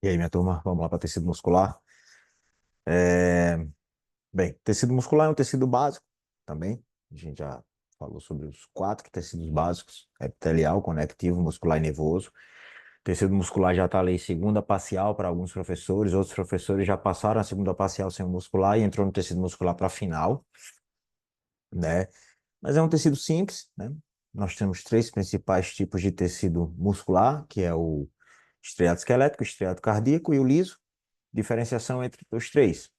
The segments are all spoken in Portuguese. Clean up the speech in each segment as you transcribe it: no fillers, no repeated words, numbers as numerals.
E aí, minha turma, vamos lá para tecido muscular. É, Bem, tecido muscular é um tecido básico também. A gente já falou sobre os quatro tecidos básicos: epitelial, conectivo, muscular e nervoso. Tecido muscular já está ali segunda parcial para alguns professores, outros professores já passaram a segunda parcial sem o muscular e entrou no tecido muscular para a final, né? Mas é um tecido simples, né? Nós temos três principais tipos de tecido muscular, que é o estriado esquelético, o estriado cardíaco e o liso. Diferenciação entre os três.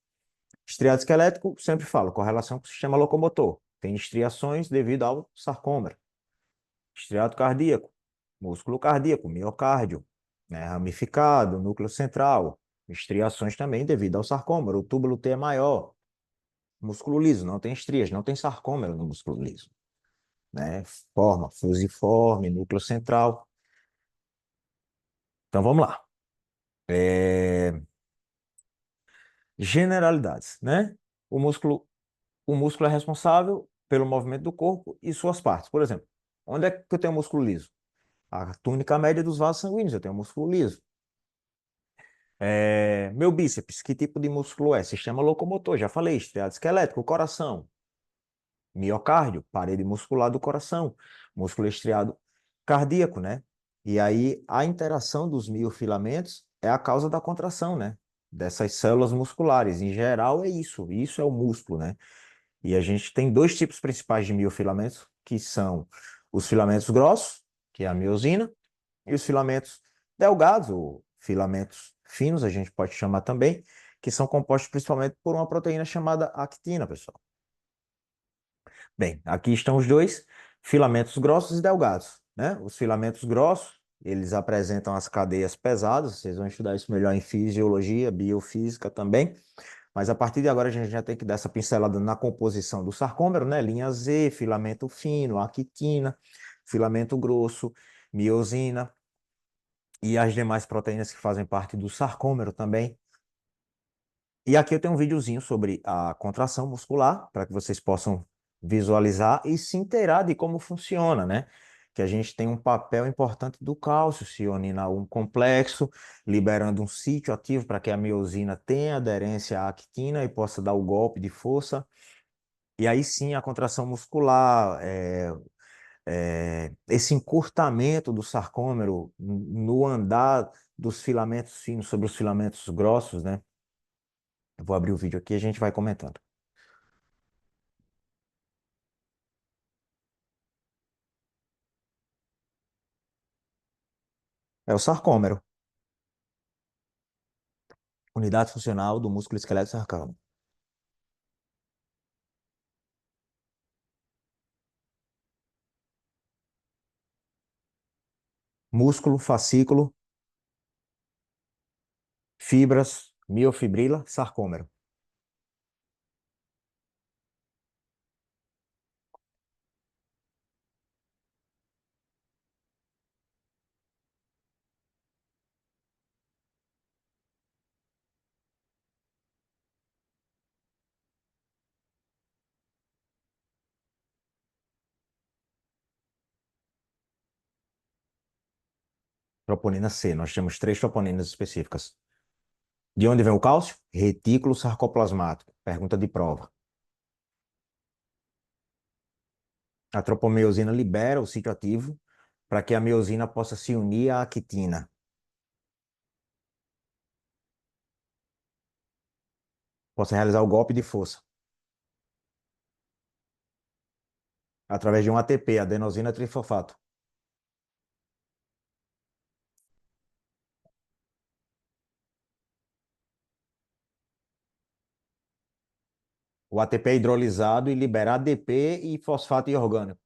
Estriado esquelético, sempre falo, correlação com o sistema locomotor. Tem estriações devido ao sarcômero. Estriado cardíaco, músculo cardíaco, miocárdio, né, ramificado, núcleo central. Estriações também devido ao sarcômero. O túbulo T é maior. Músculo liso, não tem estrias, não tem sarcômero no músculo liso, né? Forma fusiforme, núcleo central. Então vamos lá. Generalidades, né? O músculo O músculo é responsável pelo movimento do corpo e suas partes. Por exemplo, onde é que eu tenho músculo liso? A túnica média dos vasos sanguíneos, eu tenho músculo liso. Meu bíceps, que tipo de músculo é? Sistema locomotor, já falei, estriado esquelético, coração. Miocárdio, parede muscular do coração. Músculo estriado cardíaco, né? E aí, a interação dos miofilamentos é a causa da contração, né? Dessas células musculares. Em geral, é isso. Isso é o músculo, né? E a gente tem dois tipos principais de miofilamentos, que são os filamentos grossos, que é a miosina, e os filamentos delgados, ou filamentos finos, a gente pode chamar também, que são compostos principalmente por uma proteína chamada actina, pessoal. Bem, aqui estão os dois, filamentos grossos e delgados, né? Os filamentos grossos, eles apresentam as cadeias pesadas, vocês vão estudar isso melhor em fisiologia, biofísica também. Mas a partir de agora a gente já tem que dar essa pincelada na composição do sarcômero, né? Linha Z, filamento fino, actina, filamento grosso, miosina e as demais proteínas que fazem parte do sarcômero também. E aqui eu tenho um videozinho sobre a contração muscular, para que vocês possam visualizar e se inteirar de como funciona, né? Que a gente tem um papel importante do cálcio se unir a um complexo, liberando um sítio ativo para que a miosina tenha aderência à actina e possa dar o golpe de força. E aí sim a contração muscular, esse encurtamento do sarcômero no andar dos filamentos finos sobre os filamentos grossos, né? Eu vou abrir o vídeo aqui e a gente vai comentando. É o sarcômero, unidade funcional do músculo esqueleto sarcômero. Músculo, fascículo, fibras, miofibrila, sarcômero. Troponina C. Nós temos três troponinas específicas. De onde vem o cálcio? Retículo sarcoplasmático. Pergunta de prova. A tropomiosina libera o sítio ativo para que a miosina possa se unir à actina, possa realizar o golpe de força através de um ATP, adenosina trifosfato. O ATP é hidrolisado e libera ADP e fosfato inorgânico.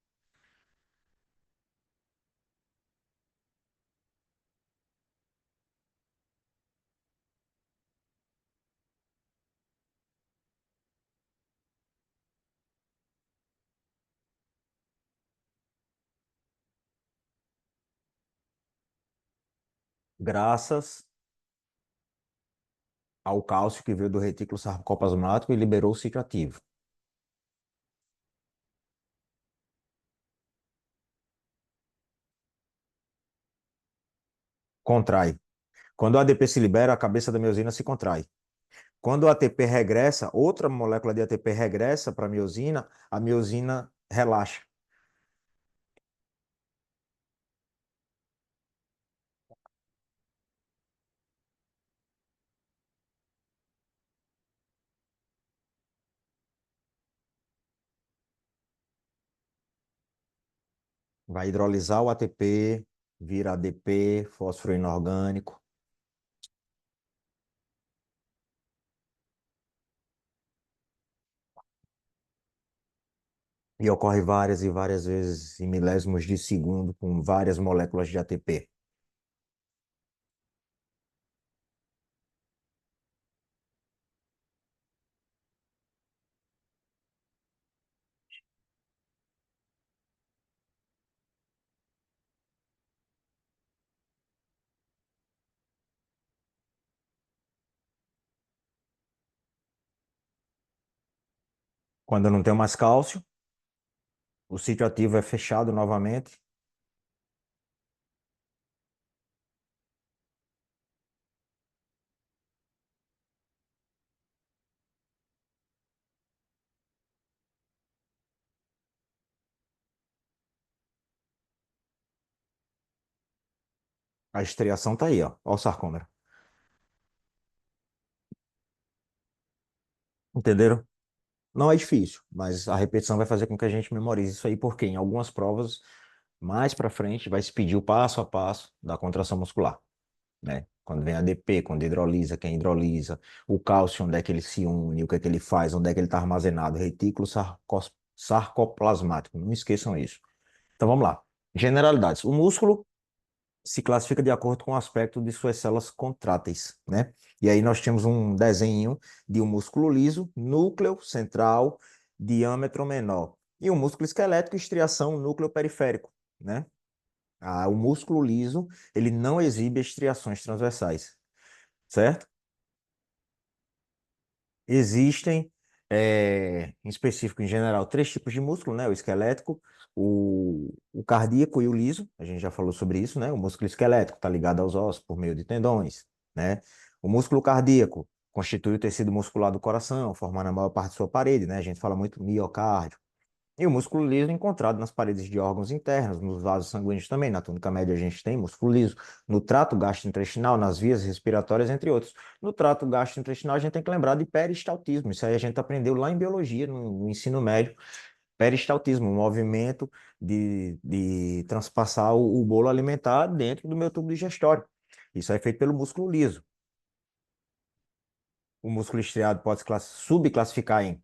Graças ao cálcio que veio do retículo sarcoplasmático e liberou o sítio ativo. Contrai. Quando o ADP se libera, a cabeça da miosina se contrai. Quando o ATP regressa, outra molécula de ATP regressa para a miosina relaxa. Vai hidrolisar o ATP, vira ADP, fósforo inorgânico. E ocorre várias e várias vezes em milésimos de segundo com várias moléculas de ATP. Quando não tem mais cálcio, o sítio ativo é fechado novamente. A estriação está aí, ó. Ó o sarcômero. Entenderam? Não é difícil, mas a repetição vai fazer com que a gente memorize isso aí, porque em algumas provas, mais para frente, vai se pedir o passo a passo da contração muscular, né? Quando vem a ADP, quando hidrolisa, quem hidrolisa, o cálcio, onde é que ele se une, o que é que ele faz, onde é que ele está armazenado, retículo sarcoplasmático, não esqueçam isso. Então vamos lá. Generalidades. O músculo se classifica de acordo com o aspecto de suas células contráteis, né? E aí nós temos um desenho de um músculo liso, núcleo central, diâmetro menor. E o músculo esquelético, estriação, núcleo periférico, né? O músculo liso, ele não exibe estriações transversais, certo? Existem, em específico, em geral, três tipos de músculo, né? O esquelético, o cardíaco e o liso. A gente já falou sobre isso, né? O músculo esquelético está ligado aos ossos por meio de tendões, né? O músculo cardíaco constitui o tecido muscular do coração, formando a maior parte de sua parede, né? A gente fala muito miocárdio. E o músculo liso encontrado nas paredes de órgãos internos, nos vasos sanguíneos também. Na túnica média a gente tem músculo liso. No trato gastrointestinal, nas vias respiratórias, entre outros. No trato gastrointestinal a gente tem que lembrar de peristaltismo. Isso aí a gente aprendeu lá em biologia, no ensino médio. Peristaltismo, um movimento de transpassar o bolo alimentar dentro do meu tubo digestório. Isso é feito pelo músculo liso. O músculo estriado pode se subclassificar em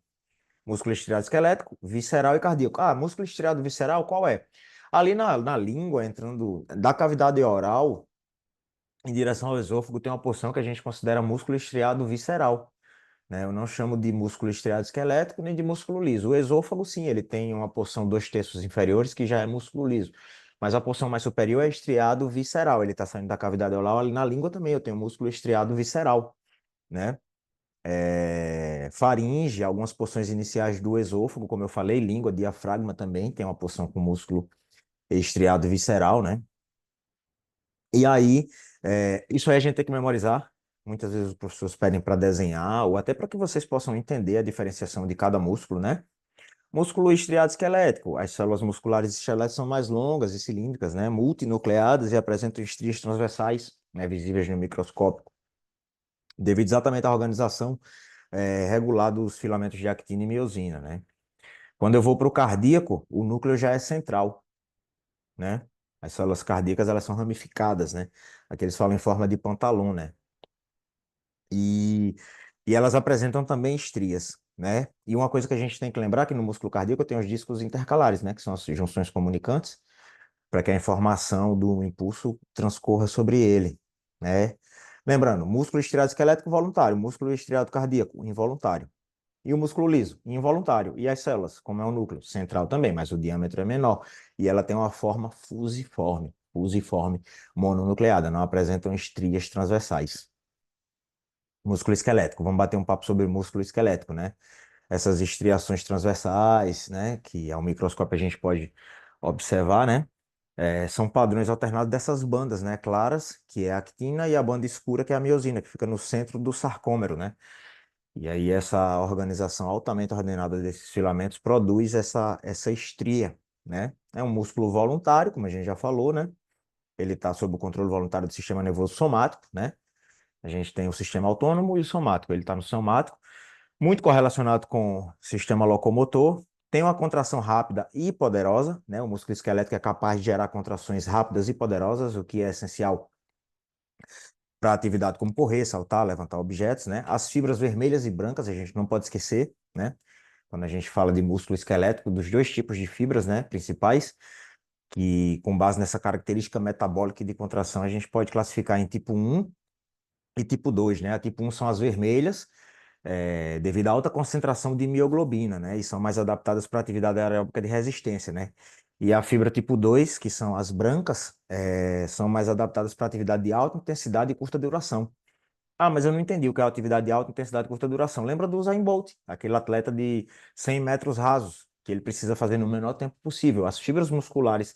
músculo estriado esquelético, visceral e cardíaco. Músculo estriado visceral, qual é? Ali na língua, entrando da cavidade oral em direção ao esôfago, tem uma porção que a gente considera músculo estriado visceral, né? Eu não chamo de músculo estriado esquelético nem de músculo liso. O esôfago, sim, ele tem uma porção 2 terços inferiores que já é músculo liso. Mas a porção mais superior é estriado visceral. Ele está saindo da cavidade oral. Ali na língua também eu tenho músculo estriado visceral, né? Faringe, algumas porções iniciais do esôfago, como eu falei, língua, diafragma também, tem uma porção com músculo estriado visceral, né? E aí, isso aí a gente tem que memorizar. Muitas vezes os professores pedem para desenhar, ou até para que vocês possam entender a diferenciação de cada músculo, né? Músculo estriado esquelético. As células musculares esqueléticas são mais longas e cilíndricas, né? Multinucleadas e apresentam estrias transversais, né? Visíveis no microscópio, devido exatamente à organização regular dos filamentos de actina e miosina, né? Quando eu vou para o cardíaco, o núcleo já é central, né? As células cardíacas, elas são ramificadas, né? Aqui eles falam em forma de pantalon, né? E, e elas apresentam também estrias, né? E uma coisa que a gente tem que lembrar é que no músculo cardíaco tem os discos intercalares, né? Que são as junções comunicantes, para que a informação do impulso transcorra sobre ele, né? Lembrando, músculo estriado esquelético voluntário, músculo estriado cardíaco involuntário. E o músculo liso, involuntário. E as células, como é o núcleo central também, mas o diâmetro é menor. E ela tem uma forma fusiforme, mononucleada, não apresentam estrias transversais. Músculo esquelético, vamos bater um papo sobre o músculo esquelético, né? Essas estriações transversais, né? Que ao microscópio a gente pode observar, né? São padrões alternados dessas bandas, né? Claras, que é a actina, e a banda escura, que é a miosina, que fica no centro do sarcômero, né? E aí essa organização altamente ordenada desses filamentos produz essa estria, né? É um músculo voluntário, como a gente já falou, né? Ele está sob o controle voluntário do sistema nervoso somático, né? A gente tem o sistema autônomo e o somático. Ele está no somático, muito correlacionado com o sistema locomotor. Tem uma contração rápida e poderosa, né? O músculo esquelético é capaz de gerar contrações rápidas e poderosas, o que é essencial para atividade como correr, saltar, levantar objetos, né? As fibras vermelhas e brancas, a gente não pode esquecer, né? Quando a gente fala de músculo esquelético, dos dois tipos de fibras, né, principais, que com base nessa característica metabólica e de contração, a gente pode classificar em tipo 1 e tipo 2, né? A tipo 1 são as vermelhas, devido à alta concentração de mioglobina, né? E são mais adaptadas para atividade aeróbica de resistência, né? E a fibra tipo 2, que são as brancas, são mais adaptadas para atividade de alta intensidade e curta duração. Ah, mas eu não entendi o que é atividade de alta intensidade e curta duração. Lembra do Usain Bolt, aquele atleta de 100 metros rasos, que ele precisa fazer no menor tempo possível. As fibras musculares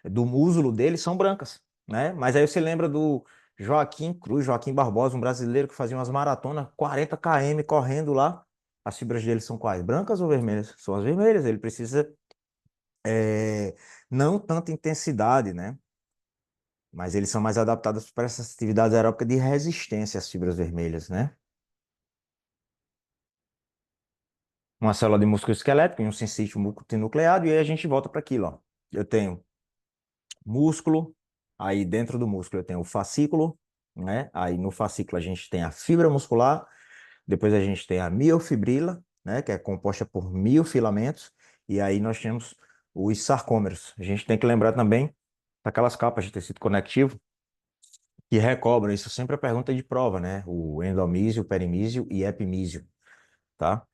do músculo dele são brancas, né? Mas aí você lembra do Joaquim Cruz, Joaquim Barbosa, um brasileiro que fazia umas maratonas 40 km correndo lá. As fibras dele são quais? Brancas ou vermelhas? São as vermelhas. Ele precisa não tanta intensidade, né? Mas eles são mais adaptados para essas atividades aeróbicas de resistência, as fibras vermelhas, né? Uma célula de músculo esquelético e um sensível multinucleado, e aí a gente volta para aquilo, ó. Eu tenho músculo, aí dentro do músculo eu tenho o fascículo, né? Aí no fascículo a gente tem a fibra muscular, depois a gente tem a miofibrila, né? Que é composta por miofilamentos, e aí nós temos os sarcômeros. A gente tem que lembrar também daquelas capas de tecido conectivo que recobrem, isso sempre é pergunta de prova, né? O endomísio, perimísio e epimísio, tá?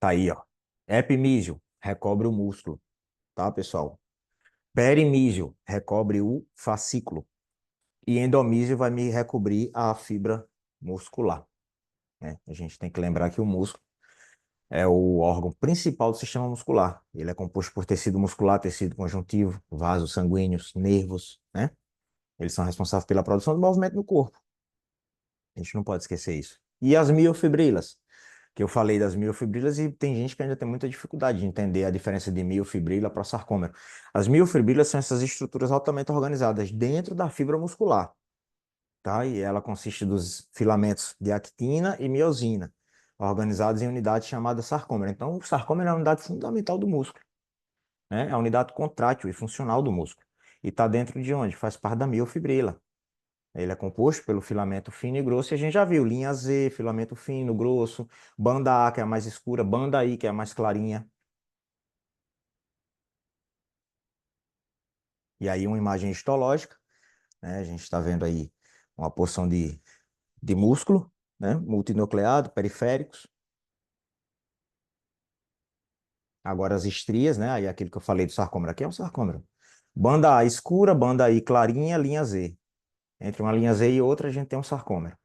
Tá aí, ó. Epimísio, recobre o músculo, tá, pessoal? Perimísio, recobre o fascículo. E endomísio vai me recobrir a fibra muscular, né? A gente tem que lembrar que o músculo é o órgão principal do sistema muscular. Ele é composto por tecido muscular, tecido conjuntivo, vasos sanguíneos, nervos, né? Eles são responsáveis pela produção do movimento no corpo. A gente não pode esquecer isso. E as miofibrilas, que eu falei das miofibrilas e tem gente que ainda tem muita dificuldade de entender a diferença de miofibrila para sarcômero. As miofibrilas são essas estruturas altamente organizadas dentro da fibra muscular, tá? E ela consiste dos filamentos de actina e miosina, organizados em unidades chamadas sarcômero. Então, o sarcômero é a unidade fundamental do músculo, né? É a unidade contrátil e funcional do músculo. E está dentro de onde? Faz parte da miofibrila. Ele é composto pelo filamento fino e grosso, e a gente já viu linha Z, filamento fino, grosso, banda A, que é a mais escura, banda I, que é a mais clarinha. E aí uma imagem histológica, né? A gente está vendo aí uma porção de músculo, né? Multinucleado, periféricos. Agora as estrias, né? Aí aquele que eu falei do sarcômero aqui é um sarcômero. Banda A escura, banda I clarinha, linha Z. Entre uma linha Z e outra a gente tem um sarcômero,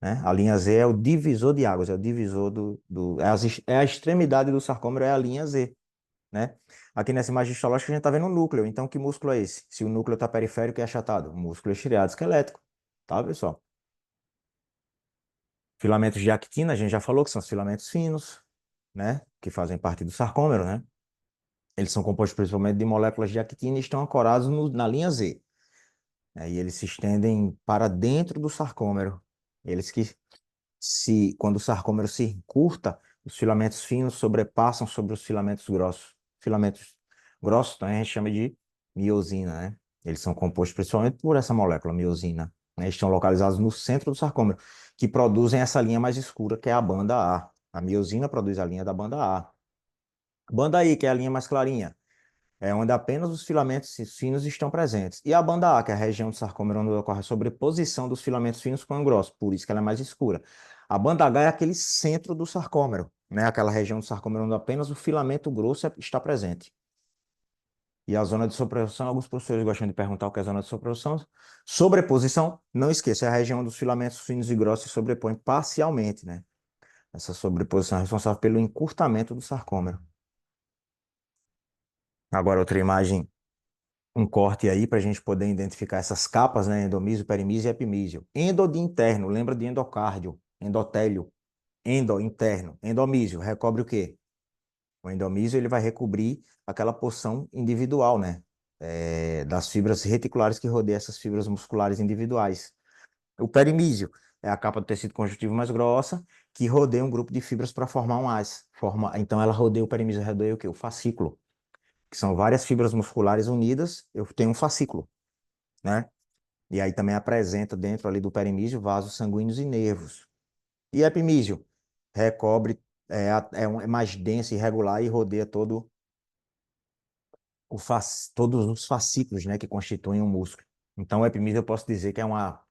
né? A linha Z é o divisor de águas, é o divisor é a extremidade do sarcômero, é a linha Z, né? Aqui nessa imagem histológica a gente está vendo o núcleo. Então, que músculo é esse? Se o núcleo está periférico e achatado, músculo estriado esquelético, tá, pessoal? Filamentos de actina, a gente já falou que são os filamentos finos, né? Que fazem parte do sarcômero, né? Eles são compostos principalmente de moléculas de actina e estão ancorados na linha Z, né? E eles se estendem para dentro do sarcômero. Eles que quando o sarcômero se encurta, os filamentos finos sobrepassam sobre os filamentos grossos. Filamentos grossos, também a gente chama de miosina, né? Eles são compostos principalmente por essa molécula, miosina, né? Eles estão localizados no centro do sarcômero, que produzem essa linha mais escura, que é a banda A. A miosina produz a linha da banda A. Banda I, que é a linha mais clarinha, é onde apenas os filamentos finos estão presentes. E a banda A, que é a região do sarcômero onde ocorre a sobreposição dos filamentos finos com o grosso, por isso que ela é mais escura. A banda H é aquele centro do sarcômero, né? Aquela região do sarcômero onde apenas o filamento grosso está presente. E a zona de sobreposição, alguns professores gostam de perguntar o que é a zona de sobreposição. Sobreposição, não esqueça, é a região dos filamentos finos e grossos se sobrepõem parcialmente, né? Essa sobreposição é responsável pelo encurtamento do sarcômero. Agora, outra imagem, um corte aí para a gente poder identificar essas capas, né? Endomísio, perimísio e epimísio. Endo de interno, lembra de endocárdio, endotélio, endo interno. Endomísio, recobre o quê? O endomísio ele vai recobrir aquela porção individual, né? Das fibras reticulares que rodeiam essas fibras musculares individuais. O perimísio é a capa do tecido conjuntivo mais grossa que rodeia um grupo de fibras para formar um ás. Então ela rodeia o perimísio, rodeia o quê? O fascículo, que são várias fibras musculares unidas. Eu tenho um fascículo, né? E aí também apresenta dentro ali do perimísio vasos sanguíneos e nervos. E epimísio recobre, é mais denso e irregular e rodeia todos os fascículos, né, que constituem um músculo. Então, o epimísio eu posso dizer que é uma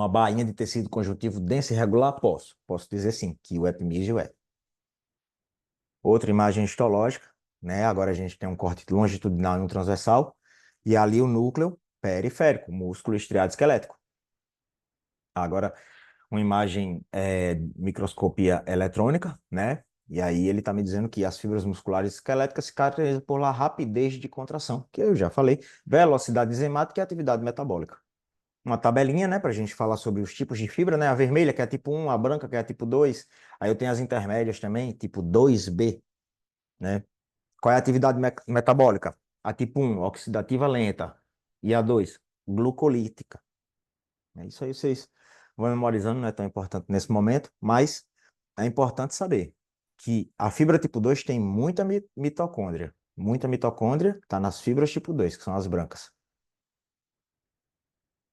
bainha de tecido conjuntivo denso e regular? Posso dizer sim, que o epimísio é. Outra imagem histológica, né? Agora a gente tem um corte longitudinal e um transversal, e ali o núcleo periférico, músculo estriado esquelético. Agora, uma imagem microscopia eletrônica, né? E aí ele está me dizendo que as fibras musculares esqueléticas se caracterizam por la rapidez de contração, que eu já falei, velocidade enzimática e atividade metabólica. Uma tabelinha, né, para a gente falar sobre os tipos de fibra, né? A vermelha, que é tipo 1, a branca, que é tipo 2. Aí eu tenho as intermédias também, tipo 2B, né? Qual é a atividade metabólica? A tipo 1, oxidativa lenta. E a 2, glucolítica. É isso aí, vocês vão memorizando, não é tão importante nesse momento, mas é importante saber que a fibra tipo 2 tem muita mitocôndria. Muita mitocôndria está nas fibras tipo 2, que são as brancas.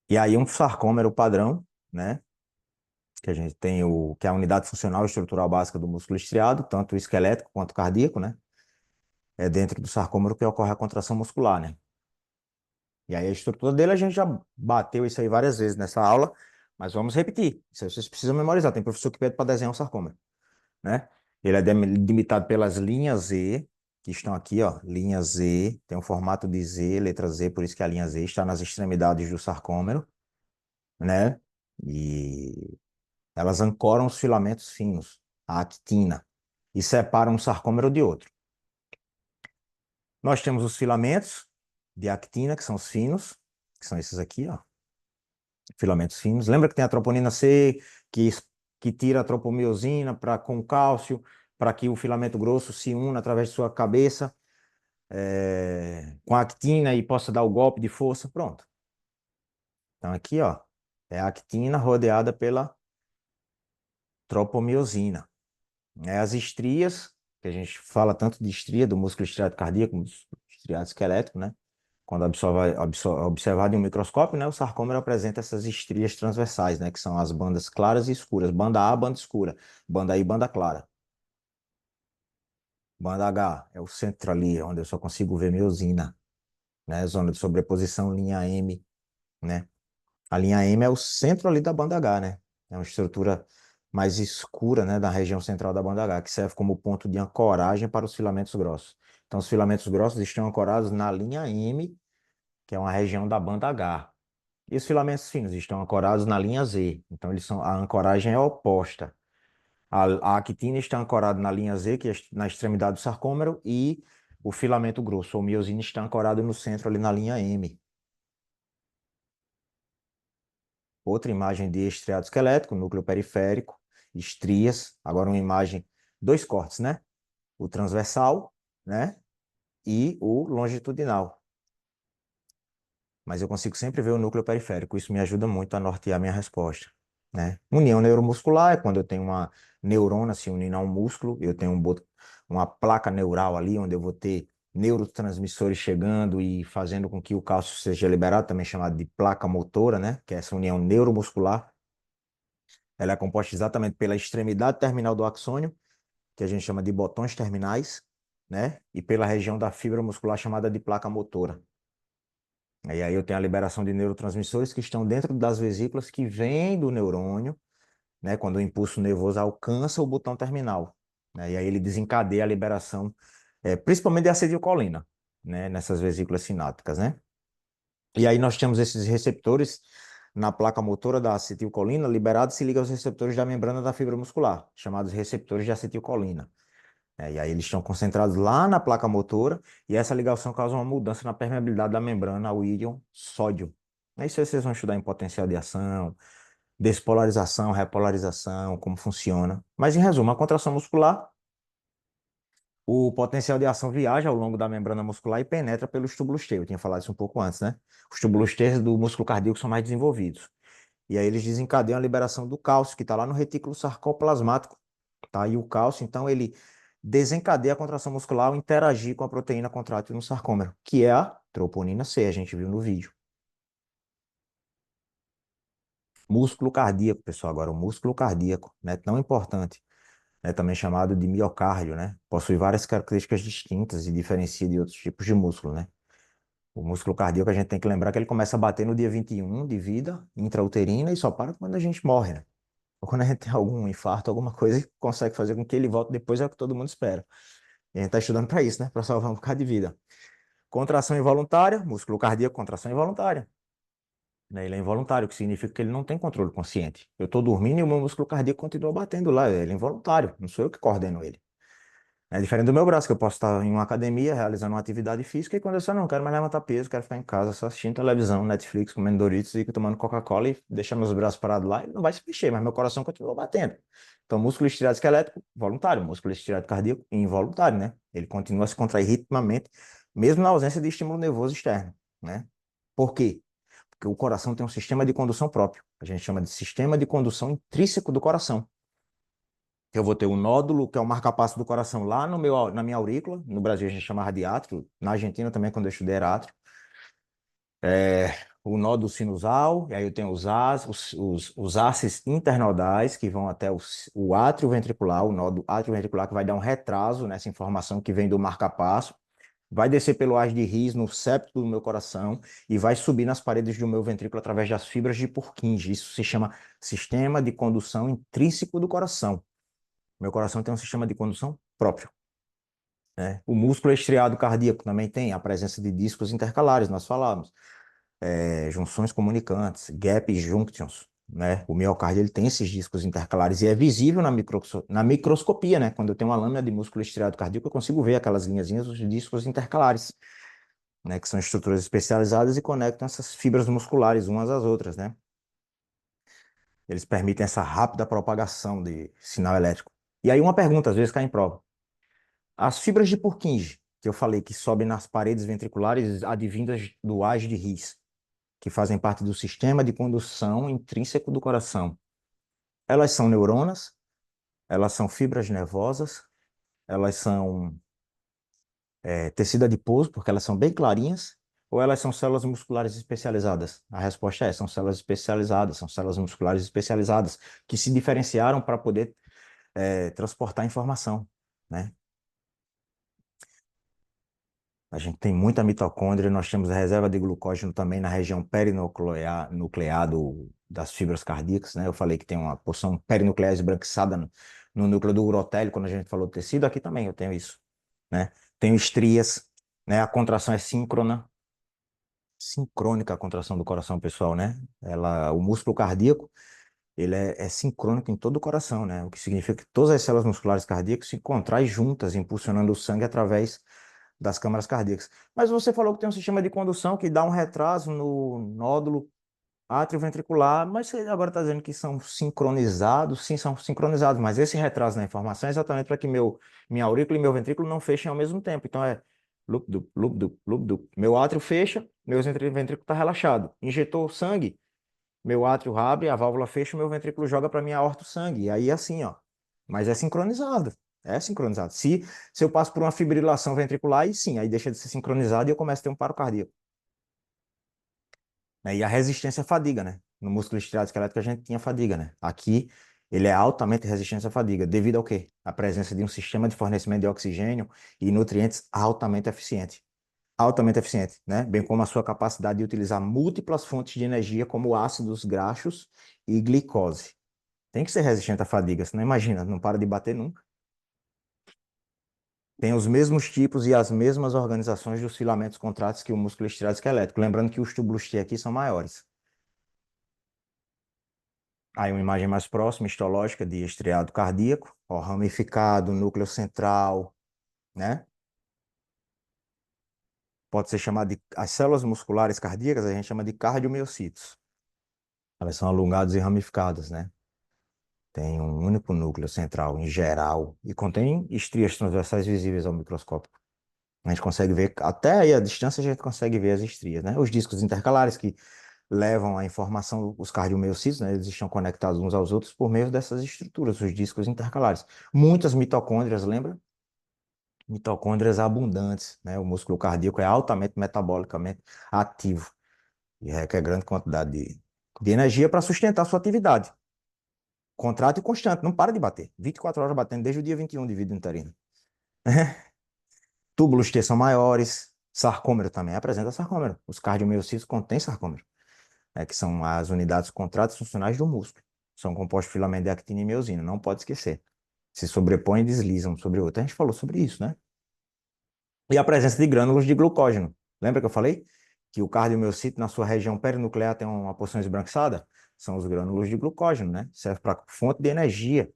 E aí um sarcômero padrão, né? Que a gente tem que é a unidade funcional e estrutural básica do músculo estriado, tanto esquelético quanto cardíaco, né? É dentro do sarcômero que ocorre a contração muscular, né? E aí a estrutura dele a gente já bateu isso aí várias vezes nessa aula, mas vamos repetir. Isso aí vocês precisam memorizar. Tem professor que pede para desenhar um sarcômero, né? Ele é delimitado pelas linhas Z, que estão aqui, ó, linha Z, tem um formato de Z, letra Z, por isso que a linha Z está nas extremidades do sarcômero, né? E elas ancoram os filamentos finos, a actina, e separam um sarcômero de outro. Nós temos os filamentos de actina, que são os finos, que são esses aqui, ó, filamentos finos. Lembra que tem a troponina C, que tira a tropomiosina com cálcio, para que o filamento grosso se una através de sua cabeça com a actina e possa dar o golpe de força. Pronto. Então aqui, ó, é a actina rodeada pela tropomiosina. As estrias, que a gente fala tanto de estria, do músculo estriado cardíaco, como do estriado esquelético, né? Quando observado em um microscópio, né, o sarcômero apresenta essas estrias transversais, né, que são as bandas claras e escuras. Banda A, banda escura. Banda I, banda clara. Banda H é o centro ali, onde eu só consigo ver miosina, né? Zona de sobreposição, linha M, né? A linha M é o centro ali da banda H, né? É uma estrutura mais escura, né, da região central da banda H, que serve como ponto de ancoragem para os filamentos grossos. Então, os filamentos grossos estão ancorados na linha M, que é uma região da banda H. E os filamentos finos estão ancorados na linha Z. Então, a ancoragem é oposta. A actina está ancorada na linha Z, que é na extremidade do sarcômero, e o filamento grosso, ou miosina, está ancorado no centro, ali na linha M. Outra imagem de estriado esquelético, núcleo periférico, estrias. Agora uma imagem, dois cortes, né? O transversal, né? E o longitudinal. Mas eu consigo sempre ver o núcleo periférico. Isso me ajuda muito a nortear a minha resposta, né? União neuromuscular é quando eu tenho uma neurona se unindo a um músculo, eu tenho uma placa neural ali, onde eu vou ter neurotransmissores chegando e fazendo com que o cálcio seja liberado, também chamado de placa motora, né? Que é essa união neuromuscular. Ela é composta exatamente pela extremidade terminal do axônio, que a gente chama de botões terminais, né? E pela região da fibra muscular chamada de placa motora. E aí eu tenho a liberação de neurotransmissores que estão dentro das vesículas que vêm do neurônio, né? Quando o impulso nervoso alcança o botão terminal, né? E aí ele desencadeia a liberação, principalmente de acetilcolina, né? Nessas vesículas sinápticas, né? E aí nós temos esses receptores na placa motora da acetilcolina liberados se liga aos receptores da membrana da fibra muscular, chamados receptores de acetilcolina. E aí eles estão concentrados lá na placa motora e essa ligação causa uma mudança na permeabilidade da membrana ao íon sódio. Isso aí vocês vão estudar em potencial de ação, despolarização, repolarização, como funciona. Mas em resumo, a contração muscular, o potencial de ação viaja ao longo da membrana muscular e penetra pelos túbulos T. Eu tinha falado isso um pouco antes, né? Os túbulos T do músculo cardíaco são mais desenvolvidos. E aí eles desencadeiam a liberação do cálcio, que está lá no retículo sarcoplasmático. Tá? E o cálcio, então, ele desencadeia a contração muscular ao interagir com a proteína contrátil no sarcômero, que é a troponina C, a gente viu no vídeo. Músculo cardíaco, pessoal, agora o músculo cardíaco, né, tão importante, né, também chamado de miocárdio, né, possui várias características distintas e diferencia de outros tipos de músculo, né. O músculo cardíaco a gente tem que lembrar que ele começa a bater no dia 21 de vida intrauterina e só para quando a gente morre, né? Ou quando a gente tem algum infarto, alguma coisa que consegue fazer com que ele volte depois é o que todo mundo espera. E a gente está estudando para isso, né? Para salvar um bocado de vida. Contração involuntária, músculo cardíaco, contração involuntária. Né? Ele é involuntário, o que significa que ele não tem controle consciente. Eu estou dormindo e o meu músculo cardíaco continua batendo lá. Ele é involuntário, não sou eu que coordeno ele. É diferente do meu braço, que eu posso estar em uma academia realizando uma atividade física e quando eu só não quero mais levantar peso, quero ficar em casa só assistindo televisão, Netflix, comendo Doritos e tomando Coca-Cola e deixar meus braços parados lá, ele não vai se mexer, mas meu coração continua batendo. Então, músculo estirado esquelético, voluntário, músculo estirado cardíaco, involuntário, né? Ele continua a se contrair ritmamente, mesmo na ausência de estímulo nervoso externo, né? Por quê? Porque o coração tem um sistema de condução próprio. A gente chama de sistema de condução intrínseco do coração. Eu vou ter um nódulo, que é o marca-passo do coração, lá no meu, na minha aurícula. No Brasil a gente chamava de átrio. Na Argentina também, quando eu estudei, era átrio. O nódulo sinusal, e aí eu tenho os ácices internodais, que vão até o átrio ventricular, o nódulo átrio ventricular, que vai dar um retraso nessa informação que vem do marca-passo. Vai descer pelo haz de His no septo do meu coração e vai subir nas paredes do meu ventrículo através das fibras de Purkinje. Isso se chama sistema de condução intrínseco do coração. Meu coração tem um sistema de condução próprio, né? O músculo estriado cardíaco também tem a presença de discos intercalares, nós falamos, junções comunicantes, gap junctions, né? O miocárdio ele tem esses discos intercalares e é visível na microscopia, né? Quando eu tenho uma lâmina de músculo estriado cardíaco, eu consigo ver aquelas linhazinhas, os discos intercalares, né? Que são estruturas especializadas e conectam essas fibras musculares umas às outras, né? Eles permitem essa rápida propagação de sinal elétrico. E aí uma pergunta, às vezes cai em prova. As fibras de Purkinje, que eu falei que sobem nas paredes ventriculares advindas do haz de His, que fazem parte do sistema de condução intrínseco do coração. Elas são neuronas, elas são fibras nervosas, elas são tecido adiposo, porque elas são bem clarinhas, ou elas são células musculares especializadas? A resposta é, são células especializadas, são células musculares especializadas, que se diferenciaram para poder transportar informação, né? A gente tem muita mitocôndria, nós temos a reserva de glucógeno também na região perinuclear das fibras cardíacas, né? Eu falei que tem uma porção perinuclear esbranquiçada no núcleo do urotélio, quando a gente falou tecido, aqui também eu tenho isso, né? Tenho estrias, né? A contração é síncrona, sincrônica a contração do coração, pessoal, né? O músculo cardíaco, ele é sincrônico em todo o coração, né? O que significa que todas as células musculares cardíacas se contraem juntas, impulsionando o sangue através das câmaras cardíacas. Mas você falou que tem um sistema de condução que dá um retraso no nódulo atrioventricular, mas você agora está dizendo que são sincronizados, sim, são sincronizados, mas esse retraso na informação é exatamente para que minha aurícula e meu ventrículo não fechem ao mesmo tempo. Então é loop-dup, loop-dup, loop-dup. Meu átrio fecha, meu ventrículo está relaxado. Injetou sangue, meu átrio abre, a válvula fecha, o meu ventrículo joga para minha aorta o sangue. E aí assim, ó. Mas é sincronizado. É sincronizado. Se eu passo por uma fibrilação ventricular, aí sim, aí deixa de ser sincronizado e eu começo a ter um paro cardíaco. Né? E a resistência à fadiga, né? No músculo estriado esquelético a gente tinha fadiga, né? Aqui ele é altamente resistente à fadiga, devido ao quê? À presença de um sistema de fornecimento de oxigênio e nutrientes altamente eficiente. Altamente eficiente, né? Bem como a sua capacidade de utilizar múltiplas fontes de energia, como ácidos graxos e glicose. Tem que ser resistente à fadiga, senão imagina, não para de bater nunca. Tem os mesmos tipos e as mesmas organizações dos filamentos contráteis que o músculo estriado esquelético. Lembrando que os túbulos T aqui são maiores. Aí uma imagem mais próxima, histológica, de estriado cardíaco, ó, ramificado, núcleo central, né? Pode ser chamado de, as células musculares cardíacas, a gente chama de cardiomiocitos. Elas são alongadas e ramificadas, né? Tem um único núcleo central, em geral, e contém estrias transversais visíveis ao microscópio. A gente consegue ver, até aí a distância a gente consegue ver as estrias, né? Os discos intercalares que levam a informação, os cardiomiocitos, né? Eles estão conectados uns aos outros por meio dessas estruturas, os discos intercalares. Muitas mitocôndrias, lembra? Mitocôndrias abundantes, né? O músculo cardíaco é altamente metabolicamente ativo e requer grande quantidade de energia para sustentar a sua atividade. Contrato e constante, não para de bater. 24 horas batendo desde o dia 21 de vida uterina. Túbulos T são maiores, sarcômero também apresenta sarcômero. Os cardiomiocitos contêm sarcômero, né, que são as unidades contráteis funcionais do músculo. São compostos de filamento de actina e miosina, não pode esquecer. Se sobrepõem e deslizam um sobre o outro. A gente falou sobre isso, né? E a presença de grânulos de glucógeno. Lembra que eu falei? Que o cardiomiocito, na sua região perinuclear, tem uma porção esbranquiçada? São os grânulos de glucógeno, né? Serve para fonte de energia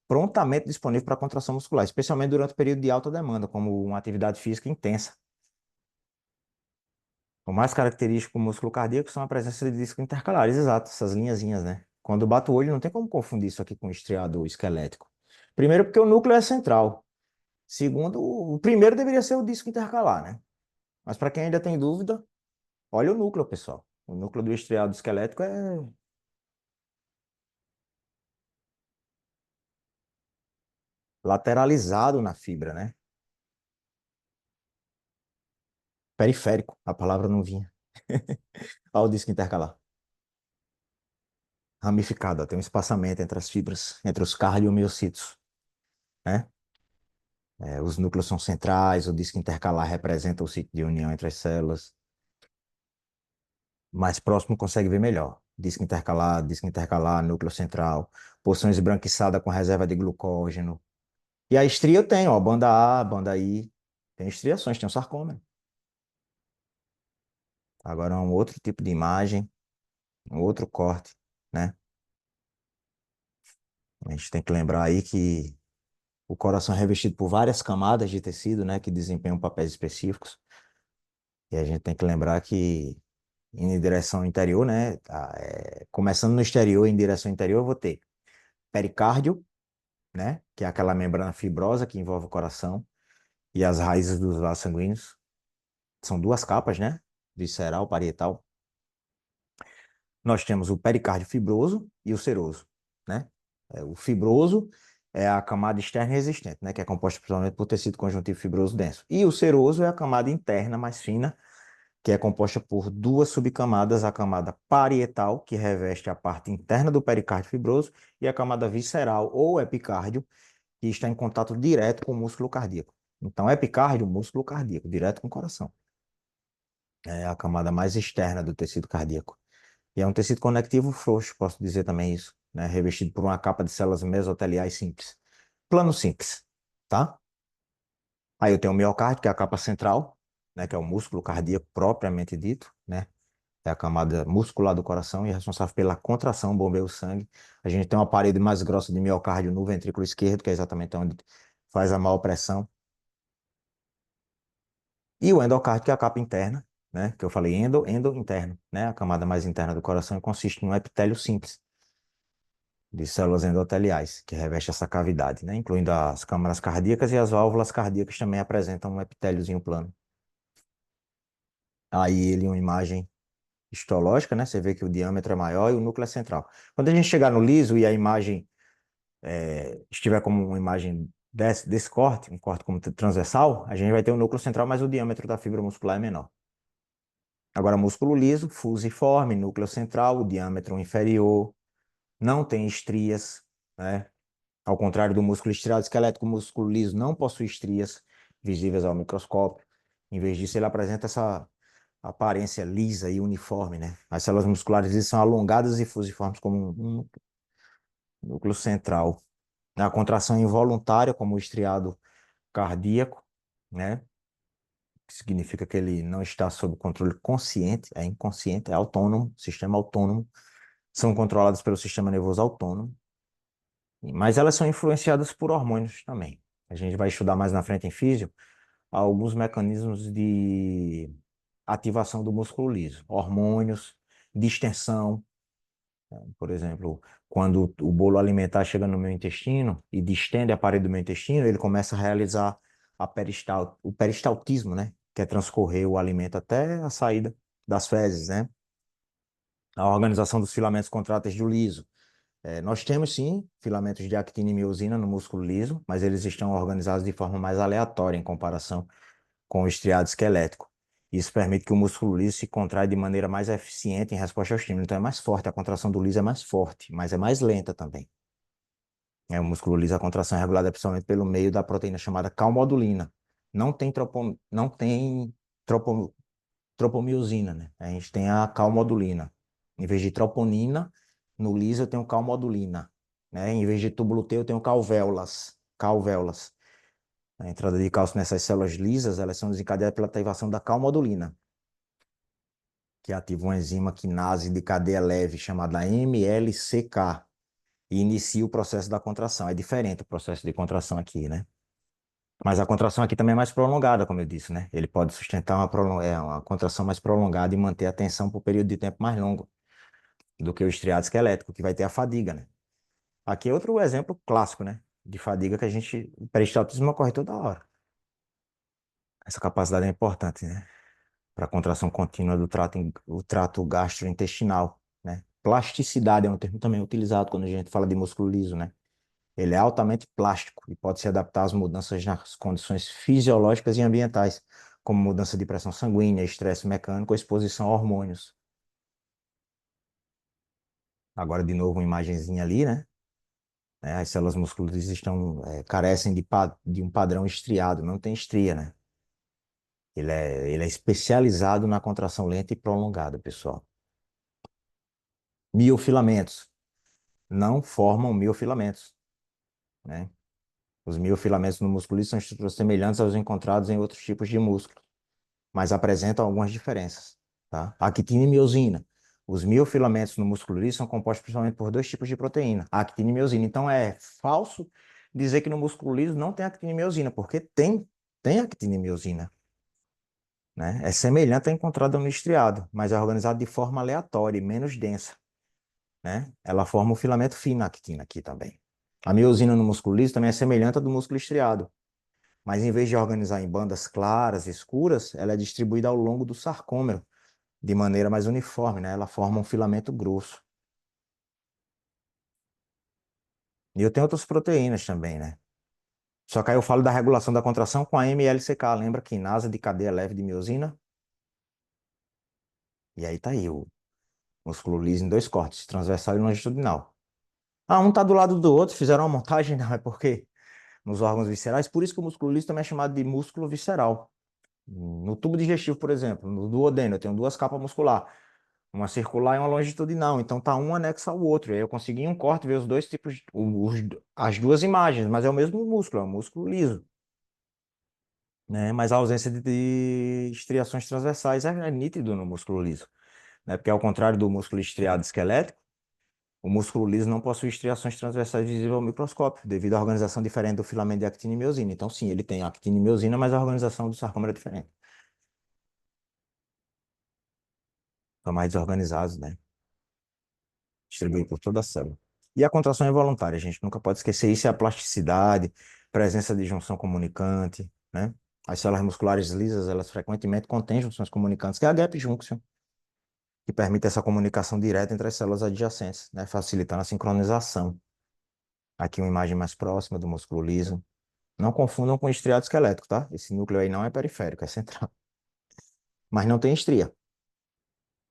prontamente disponível para contração muscular, especialmente durante o período de alta demanda, como uma atividade física intensa. O mais característico do músculo cardíaco são a presença de discos intercalares, exato, essas linhazinhas, né? Quando bato o olho, não tem como confundir isso aqui com estriado esquelético. Primeiro, porque o núcleo é central. Segundo, o primeiro deveria ser o disco intercalar, né? Mas para quem ainda tem dúvida, olha o núcleo, pessoal. O núcleo do estriado esquelético é lateralizado na fibra, né? Periférico, a palavra não vinha. Olha o disco intercalar. Ramificado, tem um espaçamento entre as fibras, entre os cardiomiocitos, né? Os núcleos são centrais, o disco intercalar representa o sítio de união entre as células. Mais próximo consegue ver melhor. Disco intercalar, núcleo central, porção esbranquiçada com reserva de glucógeno. E a estria eu tenho, ó, banda A, banda I. Tem estriações, tem um sarcômero. Agora é um outro tipo de imagem, um outro corte, né? A gente tem que lembrar aí que o coração é revestido por várias camadas de tecido, né, que desempenham papéis específicos. E a gente tem que lembrar que em direção interior, né, começando no exterior em direção interior, eu vou ter pericárdio, né, que é aquela membrana fibrosa que envolve o coração e as raízes dos vasos sanguíneos. São duas capas, né, visceral, parietal. Nós temos o pericárdio fibroso e o seroso, né? O fibroso é a camada externa resistente, né, que é composta principalmente por tecido conjuntivo fibroso denso. E o seroso é a camada interna mais fina, que é composta por duas subcamadas, a camada parietal, que reveste a parte interna do pericárdio fibroso, e a camada visceral ou epicárdio, que está em contato direto com o músculo cardíaco. Então, epicárdio, músculo cardíaco, direto com o coração. É a camada mais externa do tecido cardíaco. E é um tecido conectivo frouxo, posso dizer também isso, né? Revestido por uma capa de células mesoteliais simples. Plano simples, tá? Aí eu tenho o miocárdio, que é a capa central, né? Que é o músculo cardíaco propriamente dito, né? É a camada muscular do coração e é responsável pela contração, bombeia o sangue. A gente tem uma parede mais grossa de miocárdio no ventrículo esquerdo, que é exatamente onde faz a maior pressão. E o endocárdio, que é a capa interna, né? Que eu falei interno, né? A camada mais interna do coração consiste num epitélio simples de células endoteliais, que reveste essa cavidade, né? Incluindo as câmaras cardíacas e as válvulas cardíacas também apresentam um epitéliozinho plano. Aí ele, uma imagem histológica, né? Você vê que o diâmetro é maior e o núcleo é central. Quando a gente chegar no liso e a imagem estiver como uma imagem desse corte, um corte como transversal, a gente vai ter o núcleo central, mas o diâmetro da fibra muscular é menor. Agora, músculo liso, fusiforme, núcleo central, o diâmetro inferior, não tem estrias, né? Ao contrário do músculo estriado esquelético, o músculo liso não possui estrias visíveis ao microscópio. Em vez disso, ele apresenta essa aparência lisa e uniforme, né? As células musculares lisas são alongadas e fusiformes como um núcleo central. A contração involuntária, como o estriado cardíaco, né? Que significa que ele não está sob controle consciente, é inconsciente, é autônomo, sistema autônomo. são controladas pelo sistema nervoso autônomo, mas elas são influenciadas por hormônios também. A gente vai estudar mais na frente em físio alguns mecanismos de ativação do músculo liso, hormônios, distensão, por exemplo, quando o bolo alimentar chega no meu intestino e distende a parede do meu intestino, ele começa a realizar o peristaltismo, né? Que é transcorrer o alimento até a saída das fezes, né? A organização dos filamentos contráteis do liso. Nós temos sim filamentos de actina e miosina no músculo liso, mas eles estão organizados de forma mais aleatória em comparação com o estriado esquelético. Isso permite que o músculo liso se contraia de maneira mais eficiente em resposta ao estímulo. Então é mais forte, a contração do liso é mais forte, mas é mais lenta também. O músculo liso, a contração é regulada principalmente pelo meio da proteína chamada calmodulina. Não tem tropo, tropomiosina, né? A gente tem a calmodulina. Em vez de troponina, no liso eu tenho calmodulina, né? Em vez de túbulo T, eu tenho calvéolas. A entrada de cálcio nessas células lisas, elas são desencadeadas pela ativação da calmodulina, que ativa uma enzima quinase de cadeia leve chamada MLCK e inicia o processo da contração. É diferente o processo de contração aqui, né? Mas a contração aqui também é mais prolongada, como eu disse, né? Ele pode sustentar uma contração mais prolongada e manter a tensão por um período de tempo mais longo do que o estriado esquelético, que vai ter a fadiga, né? Aqui é outro exemplo clássico, né? De fadiga que o peristaltismo ocorre toda hora. Essa capacidade é importante, né? Para a contração contínua o trato gastrointestinal, né? Plasticidade é um termo também utilizado quando a gente fala de músculo liso, né? Ele é altamente plástico e pode se adaptar às mudanças nas condições fisiológicas e ambientais, como mudança de pressão sanguínea, estresse mecânico ou exposição a hormônios. Agora, de novo, uma imagenzinha ali, né? As células musculares carecem de um padrão estriado, não tem estria, né? Ele é especializado na contração lenta e prolongada, pessoal. Miofilamentos. Não formam miofilamentos, né? Os miofilamentos no músculo liso são estruturas semelhantes aos encontrados em outros tipos de músculo, mas apresentam algumas diferenças, tá? Actina e miosina. Os miofilamentos no músculo liso são compostos principalmente por dois tipos de proteína, actina e miosina. Então é falso dizer que no músculo liso não tem actina e miosina, porque tem actina e miosina, né? É semelhante à encontrada no estriado, mas é organizado de forma aleatória e menos densa, né? Ela forma o filamento fino, a actina aqui também. A miosina no músculo liso também é semelhante à do músculo estriado, mas em vez de organizar em bandas claras, escuras, ela é distribuída ao longo do sarcômero, de maneira mais uniforme, né? Ela forma um filamento grosso. E eu tenho outras proteínas também, né? Só que aí eu falo da regulação da contração com a MLCK, lembra? Quinase de cadeia leve de miosina? E aí tá aí o músculo liso em dois cortes, transversal e longitudinal. Ah, um tá do lado do outro, fizeram uma montagem, não, é porque nos órgãos viscerais, por isso que o músculo liso também é chamado de músculo visceral. No tubo digestivo, por exemplo, no duodeno, eu tenho duas capas musculares, uma circular e uma longitudinal, então tá um anexo ao outro. E aí eu consegui em um corte ver os dois tipos, as duas imagens, mas é o mesmo músculo, é um músculo liso, né? Mas a ausência de estriações transversais é nítido no músculo liso, né? Porque ao contrário do músculo estriado esquelético, o músculo liso não possui estriações transversais visíveis ao microscópio, devido à organização diferente do filamento de actina e miosina. Então, sim, ele tem actina e miosina, mas a organização do sarcômero é diferente. São mais desorganizados, né? Distribuído por toda a célula. E a contração é voluntária, a gente nunca pode esquecer isso, é a plasticidade, presença de junção comunicante, né? As células musculares lisas, elas frequentemente contêm junções comunicantes, que é a gap junction, que permite essa comunicação direta entre as células adjacentes, né? Facilitando a sincronização. Aqui uma imagem mais próxima do músculo liso. Não confundam com estriado esquelético, tá? Esse núcleo aí não é periférico, é central. Mas não tem estria.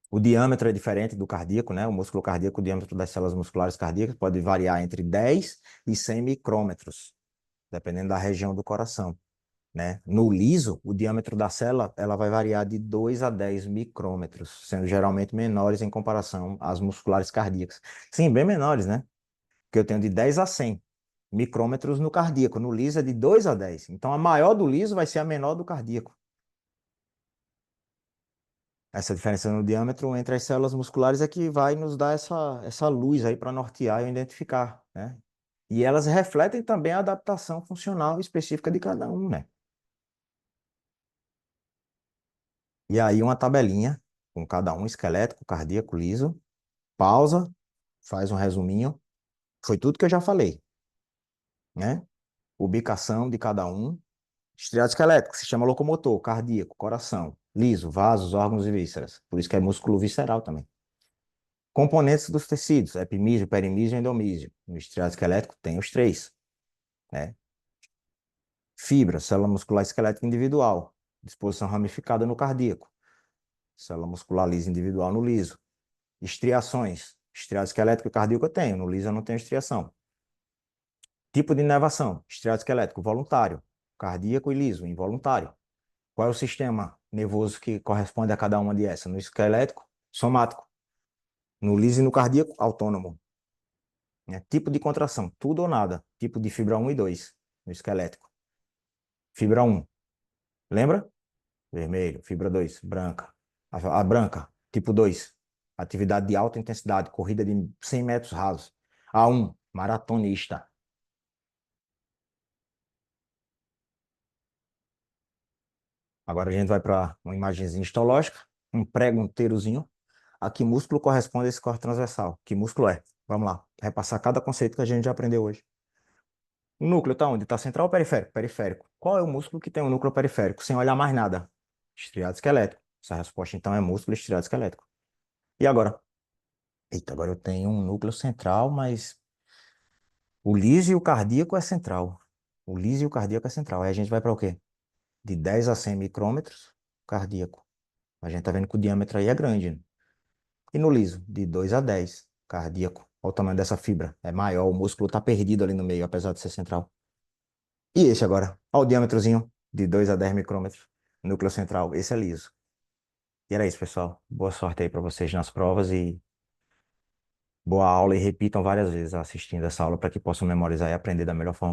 O diâmetro é diferente do cardíaco, né? O músculo cardíaco, o diâmetro das células musculares cardíacas pode variar entre 10 e 100 micrômetros, dependendo da região do coração, né? No liso, o diâmetro da célula ela vai variar de 2 a 10 micrômetros, sendo geralmente menores em comparação às musculares cardíacas. Sim, bem menores, né? Porque eu tenho de 10 a 100 micrômetros no cardíaco. No liso é de 2 a 10. Então, a maior do liso vai ser a menor do cardíaco. Essa diferença no diâmetro entre as células musculares é que vai nos dar essa luz aí para nortear e identificar, né? E elas refletem também a adaptação funcional específica de cada um, né? E aí uma tabelinha com cada um, esquelético, cardíaco, liso, pausa, faz um resuminho. Foi tudo que eu já falei, né? Ubicação de cada um. Estriado esquelético, se chama locomotor, cardíaco, coração, liso, vasos, órgãos e vísceras. Por isso que é músculo visceral também. Componentes dos tecidos, epimísio, perimísio e endomísio. No estriado esquelético tem os três, né? Fibra, célula muscular esquelética individual, disposição ramificada no cardíaco. Célula muscular lisa individual no liso. Estriações, estriado esquelético e cardíaco eu tenho, no liso eu não tenho estriação. Tipo de inervação, estriado esquelético voluntário, cardíaco e liso, involuntário. Qual é o sistema nervoso que corresponde a cada uma dessas? No esquelético, somático. No liso e no cardíaco, autônomo. Né? Tipo de contração, tudo ou nada. Tipo de fibra 1 e 2, no esquelético. Fibra 1, lembra? Vermelho. Fibra 2, branca. A branca, tipo 2, atividade de alta intensidade, corrida de 100 metros rasos. A1, maratonista. Agora a gente vai para uma imagenzinha histológica, um prego, um teirozinho. A que músculo corresponde a esse corte transversal? Que músculo é? Vamos lá, repassar cada conceito que a gente já aprendeu hoje. O núcleo está onde? Está central ou periférico? Periférico. Qual é o músculo que tem o núcleo periférico? Sem olhar mais nada. Estriado esquelético. Essa resposta então é músculo estriado esquelético. E agora? Eita, agora eu tenho um núcleo central, mas o liso e o cardíaco é central. O liso e o cardíaco é central. Aí a gente vai para o quê? De 10 a 100 micrômetros, cardíaco. A gente tá vendo que o diâmetro aí é grande, né? E no liso, de 2 a 10, cardíaco. Olha o tamanho dessa fibra. É maior, o músculo está perdido ali no meio, apesar de ser central. E esse agora? Olha o diâmetrozinho, de 2 a 10 micrômetros. Núcleo central. Esse é liso. E era isso, pessoal. Boa sorte aí para vocês nas provas e boa aula. E repitam várias vezes assistindo essa aula para que possam memorizar e aprender da melhor forma